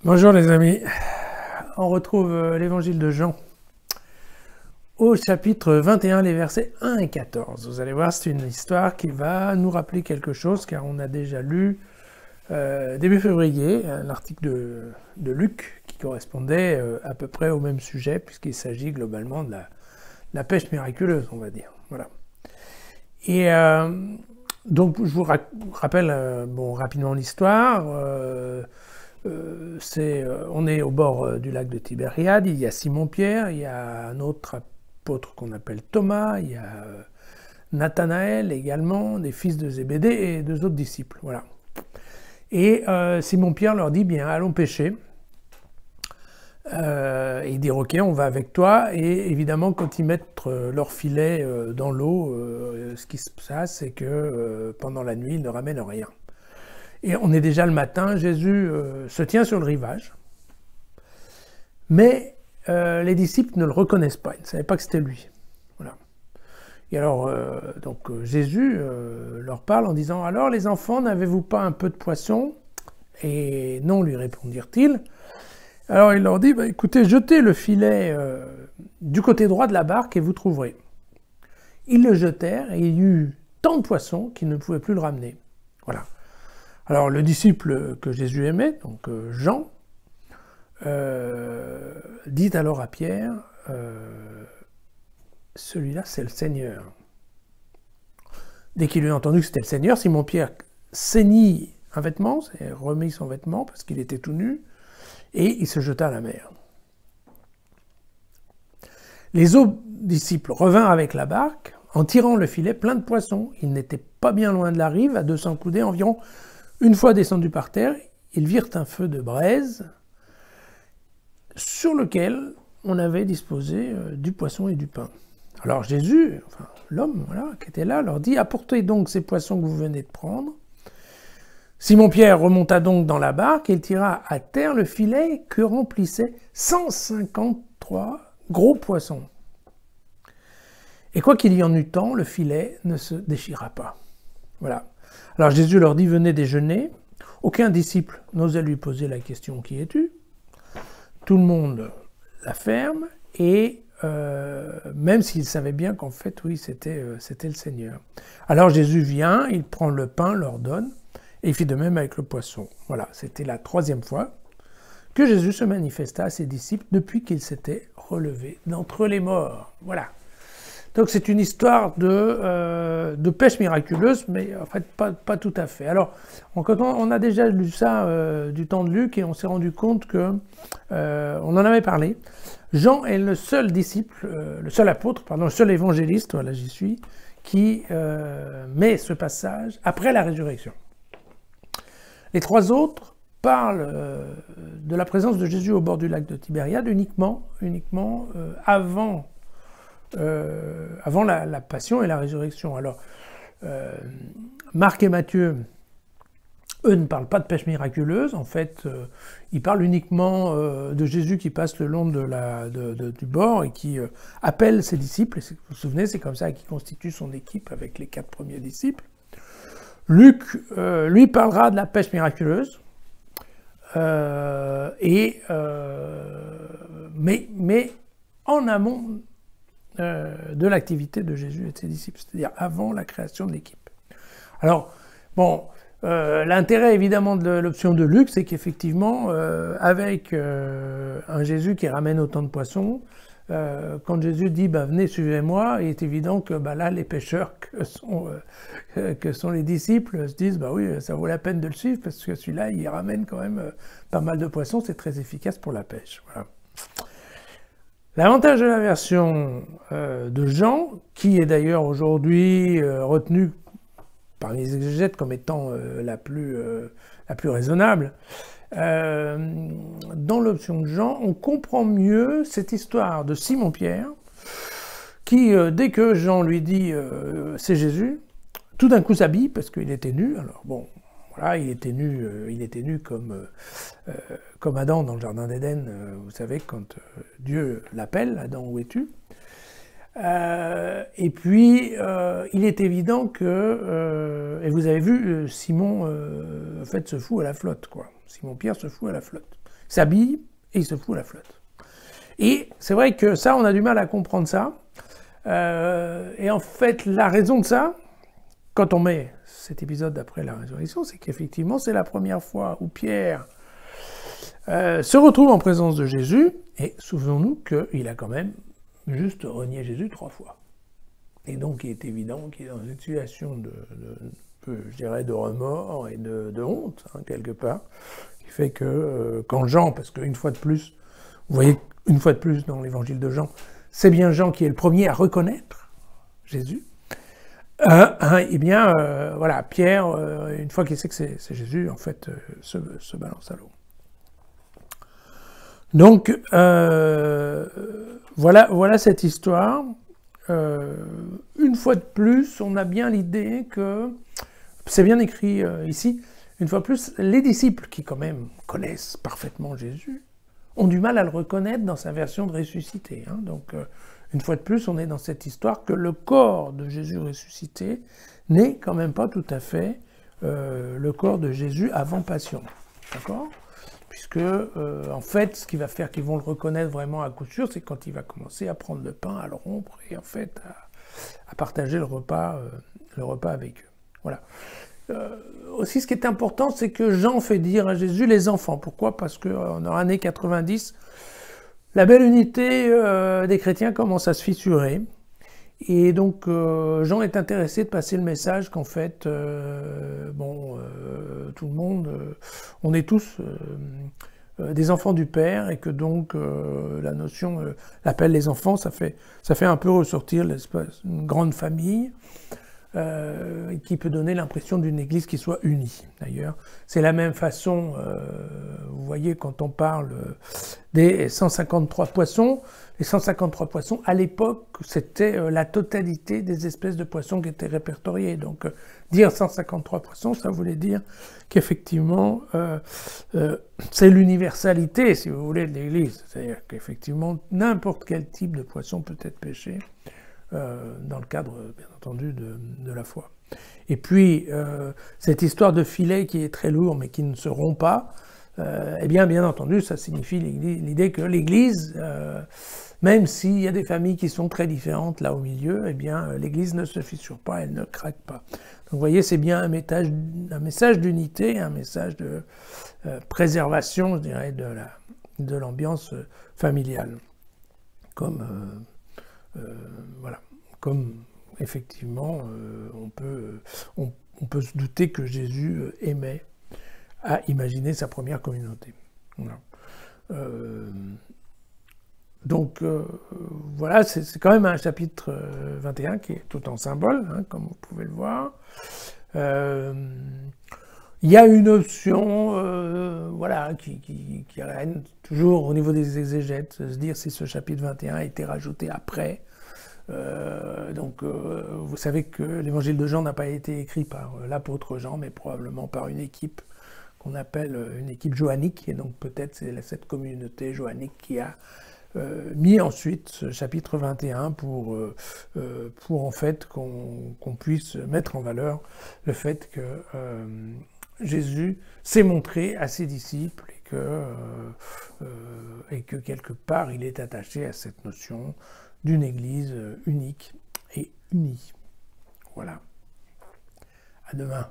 Bonjour les amis, on retrouve l'évangile de Jean au chapitre 21, les versets 1 et 14. Vous allez voir, c'est une histoire qui va nous rappeler quelque chose, car on a déjà lu début février un article de Luc qui correspondait à peu près au même sujet, puisqu'il s'agit globalement de la pêche miraculeuse, on va dire. Voilà. Et donc je vous rappelle rapidement l'histoire. On est au bord du lac de Tibériade, il y a Simon-Pierre, il y a un autre apôtre qu'on appelle Thomas, il y a Nathanaël également, des fils de Zébédée et deux autres disciples. Voilà. Et Simon-Pierre leur dit, bien, allons pêcher. Ils disent, ok, on va avec toi. Et évidemment, quand ils mettent leur filet dans l'eau, ce qui se passe, c'est que pendant la nuit, ils ne ramènent rien. Et on est déjà le matin, Jésus se tient sur le rivage, mais les disciples ne le reconnaissent pas, ils ne savaient pas que c'était lui. Voilà. Et alors, Jésus leur parle en disant « Alors les enfants, n'avez-vous pas un peu de poisson ?» Et non, lui répondirent-ils. Alors il leur dit bah, « Écoutez, jetez le filet du côté droit de la barque et vous trouverez. » Ils le jetèrent et il y eut tant de poissons qu'ils ne pouvaient plus le ramener. Voilà. Alors le disciple que Jésus aimait, donc Jean, dit alors à Pierre, celui-là c'est le Seigneur. Dès qu'il eut entendu que c'était le Seigneur, Simon-Pierre ceignit un vêtement, remit son vêtement parce qu'il était tout nu, et il se jeta à la mer. Les autres disciples revinrent avec la barque, en tirant le filet plein de poissons. Ils n'étaient pas bien loin de la rive, à 200 coudées environ. Une fois descendus par terre, ils virent un feu de braise sur lequel on avait disposé du poisson et du pain. Alors Jésus, enfin l'homme voilà, qui était là, leur dit « Apportez donc ces poissons que vous venez de prendre. » Simon-Pierre remonta donc dans la barque et il tira à terre le filet que remplissaient 153 gros poissons. Et quoi qu'il y en eût tant, le filet ne se déchira pas. Voilà. Alors Jésus leur dit, venez déjeuner. Aucun disciple n'osait lui poser la question, qui es-tu? Tout le monde la ferme, et même s'il savait bien qu'en fait, oui, c'était le Seigneur. Alors Jésus vient, il prend le pain, leur donne, et il fit de même avec le poisson. Voilà, c'était la 3e fois que Jésus se manifesta à ses disciples depuis qu'il s'était relevé d'entre les morts. Voilà. Donc c'est une histoire de pêche miraculeuse, mais en fait pas tout à fait. Alors on a déjà lu ça du temps de Luc et on s'est rendu compte que on en avait parlé. Jean est le seul disciple, le seul apôtre, pardon, le seul évangéliste, voilà j'y suis, qui met ce passage après la résurrection. Les 3 autres parlent de la présence de Jésus au bord du lac de Tibériade uniquement avant la passion et la résurrection. Alors, Marc et Matthieu, eux, ne parlent pas de pêche miraculeuse. En fait, ils parlent uniquement de Jésus qui passe le long du bord et qui appelle ses disciples. Et vous vous souvenez, c'est comme ça qu'il constitue son équipe avec les 4 premiers disciples. Luc, lui, parlera de la pêche miraculeuse. Mais en amont de l'activité de Jésus et de ses disciples, c'est-à-dire avant la création de l'équipe. Alors, bon, l'intérêt évidemment de l'option de Luc, c'est qu'effectivement, avec un Jésus qui ramène autant de poissons, quand Jésus dit bah, « venez, suivez-moi », il est évident que bah, là, les pêcheurs que sont les disciples se disent bah, « oui, ça vaut la peine de le suivre, parce que celui-là, il ramène quand même pas mal de poissons, c'est très efficace pour la pêche. » Voilà. L'avantage de la version de Jean, qui est d'ailleurs aujourd'hui retenue par les exégètes comme étant la plus raisonnable, dans l'option de Jean, on comprend mieux cette histoire de Simon-Pierre, qui, dès que Jean lui dit c'est Jésus, tout d'un coup s'habille parce qu'il était nu. Alors bon, voilà, il était nu comme Adam dans le jardin d'Éden, vous savez, quand Dieu l'appelle, Adam, où es-tu? Et puis, il est évident que, et vous avez vu, Simon, en fait, se fout à la flotte, quoi. Simon-Pierre se fout à la flotte. Il s'habille et il se fout à la flotte. Et c'est vrai que ça, on a du mal à comprendre ça. Et en fait, la raison de ça, quand on met cet épisode après la résurrection, c'est qu'effectivement, c'est la première fois où Pierre se retrouve en présence de Jésus. Et souvenons-nous qu'il a quand même juste renié Jésus 3 fois. Et donc, il est évident qu'il est dans une situation je dirais, de remords et de honte, hein, quelque part, qui fait que quand Jean, parce qu'une fois de plus, vous voyez, une fois de plus dans l'évangile de Jean, c'est bien Jean qui est le premier à reconnaître Jésus. Eh bien, voilà, Pierre, une fois qu'il sait que c'est Jésus, en fait, se balance à l'eau. Donc, voilà cette histoire. Une fois de plus, on a bien l'idée que, c'est bien écrit ici, une fois de plus, les disciples qui quand même connaissent parfaitement Jésus, ont du mal à le reconnaître dans sa version de ressuscité. Hein. Donc, une fois de plus, on est dans cette histoire que le corps de Jésus ressuscité n'est quand même pas tout à fait le corps de Jésus avant Passion. D'accord ? Puisque, en fait, ce qui va faire qu'ils vont le reconnaître vraiment à coup sûr, c'est quand il va commencer à prendre le pain, à le rompre et en fait à partager le repas avec eux. Voilà. Aussi, ce qui est important, c'est que Jean fait dire à Jésus les enfants. Pourquoi ? Parce qu'en l'année 90, la belle unité des chrétiens commence à se fissurer. Et donc, Jean est intéressé de passer le message qu'en fait, tout le monde, on est tous des enfants du Père, et que donc la notion, l'appel les enfants, ça fait un peu ressortir une grande famille, qui peut donner l'impression d'une église qui soit unie, d'ailleurs. C'est la même façon, vous voyez, quand on parle des 153 poissons, les 153 poissons, à l'époque, c'était la totalité des espèces de poissons qui étaient répertoriées. Donc, dire 153 poissons, ça voulait dire qu'effectivement, c'est l'universalité, si vous voulez, de l'église. C'est-à-dire qu'effectivement, n'importe quel type de poisson peut être pêché, dans le cadre, bien entendu, de la foi. Et puis, cette histoire de filet qui est très lourd, mais qui ne se rompt pas, eh bien entendu, ça signifie l'idée que l'Église, même s'il y a des familles qui sont très différentes là au milieu, eh bien, l'Église ne se fissure pas, elle ne craque pas. Donc, vous voyez, c'est bien un message d'unité, un message de préservation, je dirais, de l'ambiance familiale. Comme effectivement, on peut se douter que Jésus aimait à imaginer sa première communauté. Voilà. Donc, voilà, c'est quand même un chapitre 21 qui est tout en symbole, hein, comme vous pouvez le voir. Il y a une option voilà, qui règne toujours au niveau des exégètes, se dire si ce chapitre 21 a été rajouté après. Vous savez que l'évangile de Jean n'a pas été écrit par l'apôtre Jean, mais probablement par une équipe qu'on appelle une équipe johannique, et donc peut-être c'est cette communauté johannique qui a mis ensuite ce chapitre 21 pour en fait qu'on puisse mettre en valeur le fait que Jésus s'est montré à ses disciples et que quelque part il est attaché à cette notion d'une Église unique et unie. Voilà. À demain.